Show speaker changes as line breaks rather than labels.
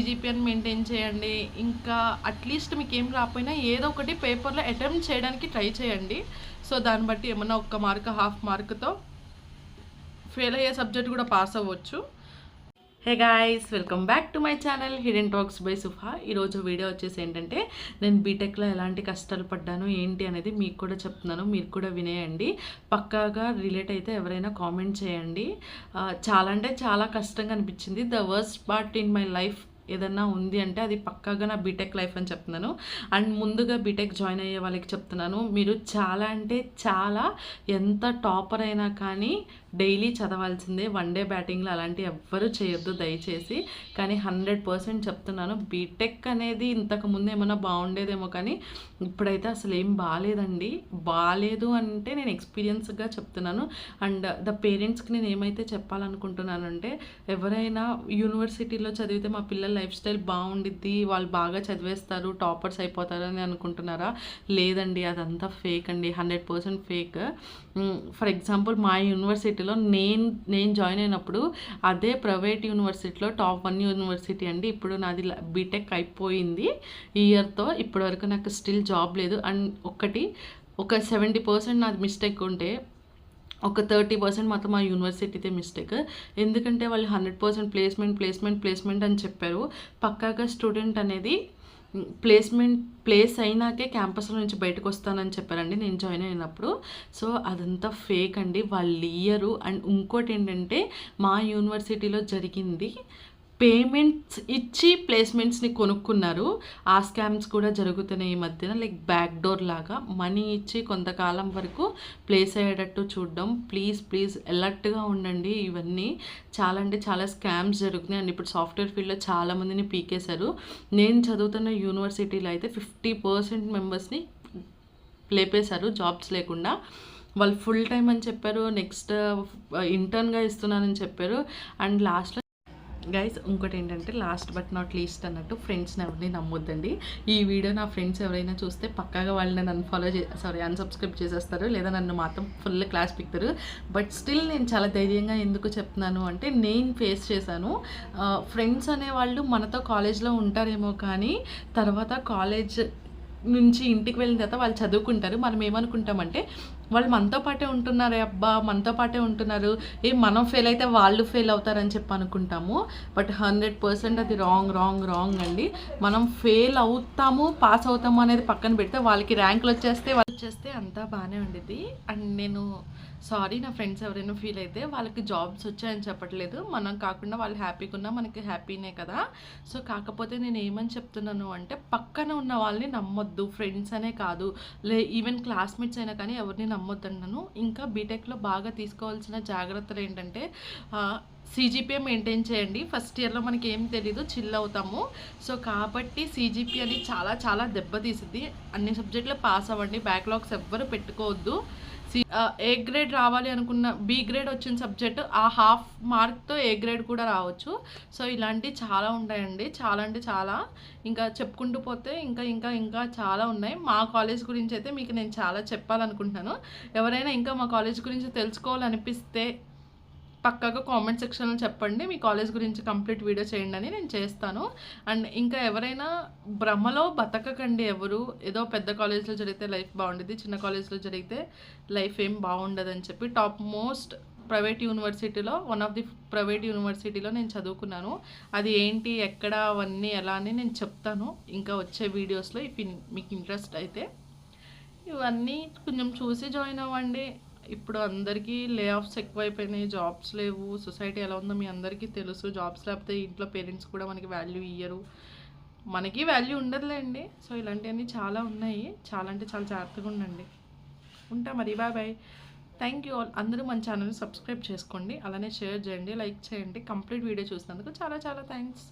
సీజీపీఎని maintain చేయండి. ఇంకా at least మీకేం రాకపోయినా ఏదో ఒకటి పేపర్లో అటెంప్ట్ చేయడానికి ట్రై చేయండి. సో దాన్ని బట్టి ఏమన్నా 1 మార్క్, హాఫ్ మార్క్తో ఫెయిల్ అయ్యే సబ్జెక్ట్ కూడా పాస్ అవ్వచ్చు. Hey guys, welcome back to my channel hidden talks by Sufa. ఈరోజు వీడియో వచ్చేసి ఏంటంటే నేను బీటెక్లో ఎలాంటి కష్టాలు పడ్డాను ఏంటి అనేది మీకు కూడా చెప్తున్నాను, మీరు కూడా వినేయండి. పక్కాగా రిలేట్ అయితే ఎవరైనా కామెంట్ చేయండి. చాలా అంటే చాలా కష్టంగా అనిపించింది. The worst part in my life ఏదన్నా ఉంది అంటే అది పక్కాగా నా బీటెక్ లైఫ్ అని చెప్తున్నాను. అండ్ ముందుగా బీటెక్ జాయిన్ అయ్యే వాళ్ళకి చెప్తున్నాను, మీరు చాలా అంటే చాలా ఎంత టాపర్ అయినా కానీ డైలీ చదవాల్సిందే. 1 డే బ్యాటింగ్లో అలాంటివి ఎవ్వరూ చేయొద్దు దయచేసి. కానీ 100% చెప్తున్నాను, బీటెక్ అనేది ఇంతకుముందు ఏమైనా బాగుండేదేమో కానీ ఇప్పుడైతే అసలు ఏం బాగాలేదండి. బాగాలేదు అంటే నేను ఎక్స్పీరియన్స్గా చెప్తున్నాను. అండ్ ద పేరెంట్స్కి నేను ఏమైతే చెప్పాలనుకుంటున్నాను అంటే, ఎవరైనా యూనివర్సిటీలో చదివితే మా పిల్లల లైఫ్ స్టైల్ బాగుండిద్ది, వాళ్ళు బాగా చదివేస్తారు, టాపర్స్ అయిపోతారు అని అనుకుంటున్నారా? లేదండి, అదంతా ఫేక్ అండి, 100% ఫేక్. ఫర్ ఎగ్జాంపుల్ మా యూనివర్సిటీలో నేను జాయిన్ అయినప్పుడు అదే ప్రైవేట్ యూనివర్సిటీలో టాప్ 1 యూనివర్సిటీ అండి. ఇప్పుడు నాది బీటెక్ అయిపోయింది ఈ ఇయర్తో, ఇప్పటివరకు నాకు స్టిల్ జాబ్ లేదు. అండ్ ఒక 70% నాది మిస్టేక్ ఉంటే ఒక 30% మాత్రం మా యూనివర్సిటీతే మిస్టేక్. ఎందుకంటే వాళ్ళు 100% ప్లేస్మెంట్ అని చెప్పారు. పక్కాగా స్టూడెంట్ అనేది ప్లేస్ అయినాకే క్యాంపస్లో నుంచి బయటకు వస్తానని చెప్పారండి నేను జాయిన్ అయినప్పుడు. సో అదంతా ఫేక్ అండి, వాళ్ళు ఇయ్యరు. అండ్ ఇంకోటి ఏంటంటే మా యూనివర్సిటీలో జరిగింది, పేమెంట్స్ ఇచ్చి ప్లేస్మెంట్స్ని కొనుక్కున్నారు. ఆ స్కామ్స్ కూడా జరుగుతున్నాయి ఈ మధ్యన. లైక్ బ్యాక్ డోర్ లాగా మనీ ఇచ్చి కొంతకాలం వరకు ప్లేస్ అయ్యేటట్టు చూడడం. ప్లీజ్ అలర్ట్గా ఉండండి. ఇవన్నీ చాలా అంటే చాలా స్కామ్స్ జరుగుతున్నాయి. అండ్ ఇప్పుడు సాఫ్ట్వేర్ ఫీల్డ్లో చాలామందిని పీకేశారు. నేను చదువుతున్న యూనివర్సిటీలో అయితే 50% మెంబర్స్ని లేపేశారు జాబ్స్ లేకుండా. వాళ్ళు ఫుల్ టైం అని చెప్పారు, నెక్స్ట్ ఇంటర్న్గా ఇస్తున్నానని చెప్పారు. అండ్ లాస్ట్లో గైస్ ఇంకోటి ఏంటంటే, లాస్ట్ బట్ నాట్ లీస్ట్ అన్నట్టు, ఫ్రెండ్స్ని ఎవరిని నమ్మొద్దండి. ఈ వీడియో నా ఫ్రెండ్స్ ఎవరైనా చూస్తే పక్కాగా వాళ్ళని నన్ను అన్సబ్స్క్రైబ్ చేసేస్తారు, లేదా నన్ను మాత్రం ఫుల్ క్లాస్ పిక్తారు. బట్ స్టిల్ నేను చాలా ధైర్యంగా ఎందుకు చెప్తున్నాను అంటే, నేను ఫేస్ చేశాను. ఫ్రెండ్స్ అనేవాళ్ళు మనతో కాలేజ్లో ఉంటారేమో కానీ తర్వాత కాలేజ్ నుంచి ఇంటికి వెళ్ళిన తర్వాత వాళ్ళు చదువుకుంటారు. మనం ఏమనుకుంటామంటే, వాళ్ళు మనతో పాటే ఉంటున్నారే, అబ్బా మనతో పాటే ఉంటున్నారు, మనం ఫెయిల్ అయితే వాళ్ళు ఫెయిల్ అవుతారని చెప్పి అనుకుంటాము. బట్ 100% అది రాంగ్ అండి. మనం ఫెయిల్ అవుతాము పాస్ అవుతాము అనేది పక్కన పెడితే, వాళ్ళకి ర్యాంకులు వచ్చేస్తే అంతా బాగానే ఉండిద్ది. అండ్ నేను సారీ, నా ఫ్రెండ్స్ ఎవరైనా ఫీల్ అయితే, వాళ్ళకి జాబ్స్ వచ్చాయని చెప్పట్లేదు. మనం కాకుండా వాళ్ళు హ్యాపీగా ఉన్నా మనకి హ్యాపీనే కదా. సో కాకపోతే నేను ఏమని చెప్తున్నాను అంటే, పక్కన ఉన్న వాళ్ళని నమ్మొద్దు. ఫ్రెండ్స్ అనే కాదు, ఈవెన్ క్లాస్మేట్స్ అయినా కానీ ఎవరిని నమ్మొద్దన్నాను. ఇంకా బీటెక్లో బాగా తీసుకోవాల్సిన జాగ్రత్తలు ఏంటంటే, సీజీపీఏ మెయింటైన్ చేయండి. ఫస్ట్ ఇయర్లో మనకి ఏం తెలీదు, చిల్ అవుతాము. సో కాబట్టి సీజీపీ అని చాలా దెబ్బతీసింది. అన్ని సబ్జెక్టులు పాస్ అవ్వండి, బ్యాక్లాగ్స్ ఎవ్వరు పెట్టుకోవద్దు. ఏ గ్రేడ్ రావాలి అనుకున్న బి గ్రేడ్ వచ్చిన సబ్జెక్టు ఆ హాఫ్ మార్క్తో ఏ గ్రేడ్ కూడా రావచ్చు. సో ఇలాంటివి చాలా ఉంటాయండి, చాలా అంటే చాలా. ఇంకా చెప్పుకుంటూ పోతే ఇంకా చాలా ఉన్నాయి. మా కాలేజ్ గురించి అయితే మీకు నేను చాలా చెప్పాలనుకుంటున్నాను. ఎవరైనా ఇంకా మా కాలేజ్ గురించి తెలుసుకోవాలనిపిస్తే పక్కాగా కామెంట్ సెక్షన్లో చెప్పండి, మీ కాలేజ్ గురించి కంప్లీట్ వీడియో చేయండి అని నేను చేస్తాను. అండ్ ఇంకా ఎవరైనా భ్రమలో బతకకండి. ఎవరు ఏదో పెద్ద కాలేజ్లో జరిగితే లైఫ్ బాగుండేది, చిన్న కాలేజ్లో జరిగితే లైఫ్ ఏం బాగుండదని చెప్పి, టాప్ మోస్ట్ ప్రైవేట్ యూనివర్సిటీలో, వన్ ఆఫ్ ది ప్రైవేట్ యూనివర్సిటీలో నేను చదువుకున్నాను. అది ఏంటి, ఎక్కడ, అవన్నీ ఎలా అని నేను చెప్తాను ఇంకా వచ్చే వీడియోస్లో. మీకు ఇంట్రెస్ట్ అయితే ఇవన్నీ కొంచెం చూసి జాయిన్ అవ్వండి. ఇప్పుడు అందరికీ లే ఆఫ్స్ ఎక్కువైపోయినాయి, జాబ్స్ లేవు, సొసైటీ ఎలా ఉందో మీ అందరికీ తెలుసు. జాబ్స్ లేకపోతే ఇంట్లో పేరెంట్స్ కూడా మనకి వాల్యూ ఇయ్యరు, మనకి వాల్యూ ఉండదులేండి. సో ఇలాంటివన్నీ చాలా ఉన్నాయి. చాలా అంటే చాలా జాగ్రత్తగా ఉండండి. ఉంటా మరి, బాయ్. Thank you all. అందరూ మన ఛానల్ని సబ్స్క్రైబ్ చేసుకోండి, అలానే షేర్ చేయండి, లైక్ చేయండి. కంప్లీట్ వీడియో చూసినందుకు చాలా థ్యాంక్స్.